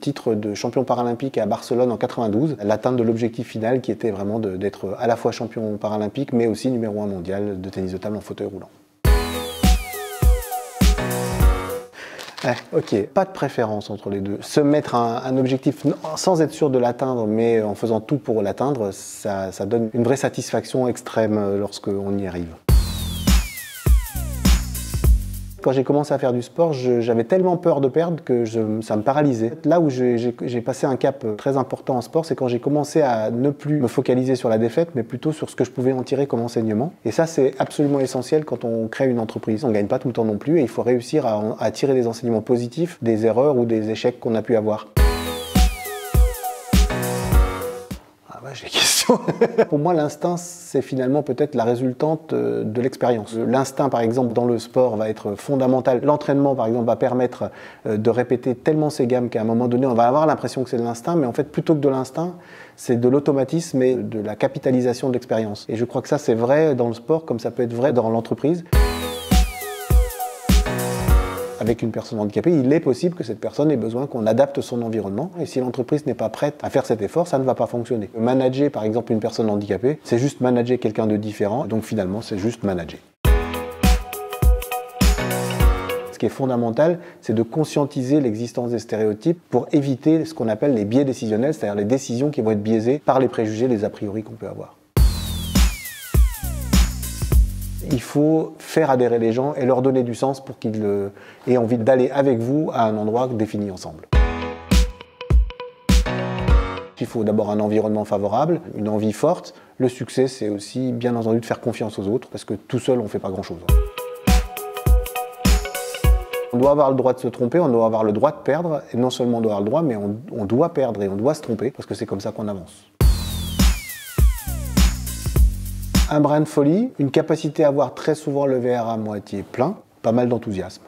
titre de champion paralympique à Barcelone en 92, l'atteinte de l'objectif final qui était vraiment d'être à la fois champion paralympique mais aussi numéro 1 mondial de tennis de table en fauteuil roulant. Ok, pas de préférence entre les deux. Se mettre un objectif sans être sûr de l'atteindre, mais en faisant tout pour l'atteindre, ça donne une vraie satisfaction extrême lorsqu'on y arrive. Quand j'ai commencé à faire du sport, j'avais tellement peur de perdre que ça me paralysait. Là où j'ai passé un cap très important en sport, c'est quand j'ai commencé à ne plus me focaliser sur la défaite, mais plutôt sur ce que je pouvais en tirer comme enseignement. Et ça, c'est absolument essentiel quand on crée une entreprise. On ne gagne pas tout le temps non plus et il faut réussir à tirer des enseignements positifs des erreurs ou des échecs qu'on a pu avoir. J'ai des questions. Pour moi, l'instinct, c'est finalement peut-être la résultante de l'expérience. L'instinct, par exemple, dans le sport va être fondamental. L'entraînement, par exemple, va permettre de répéter tellement ces gammes qu'à un moment donné, on va avoir l'impression que c'est de l'instinct, mais en fait, plutôt que de l'instinct, c'est de l'automatisme et de la capitalisation de l'expérience. Et je crois que ça, c'est vrai dans le sport, comme ça peut être vrai dans l'entreprise. Avec une personne handicapée, il est possible que cette personne ait besoin qu'on adapte son environnement. Et si l'entreprise n'est pas prête à faire cet effort, ça ne va pas fonctionner. Manager, par exemple, une personne handicapée, c'est juste manager quelqu'un de différent. Donc finalement, c'est juste manager. Ce qui est fondamental, c'est de conscientiser l'existence des stéréotypes pour éviter ce qu'on appelle les biais décisionnels, c'est-à-dire les décisions qui vont être biaisées par les préjugés, les a priori qu'on peut avoir. Il faut faire adhérer les gens et leur donner du sens pour qu'ils aient envie d'aller avec vous à un endroit défini ensemble. Il faut d'abord un environnement favorable, une envie forte. Le succès, c'est aussi bien entendu de faire confiance aux autres, parce que tout seul, on ne fait pas grand-chose. On doit avoir le droit de se tromper, on doit avoir le droit de perdre, et non seulement on doit avoir le droit, mais on doit perdre et on doit se tromper, parce que c'est comme ça qu'on avance. Un brin de folie, une capacité à voir très souvent le verre à moitié plein, pas mal d'enthousiasme.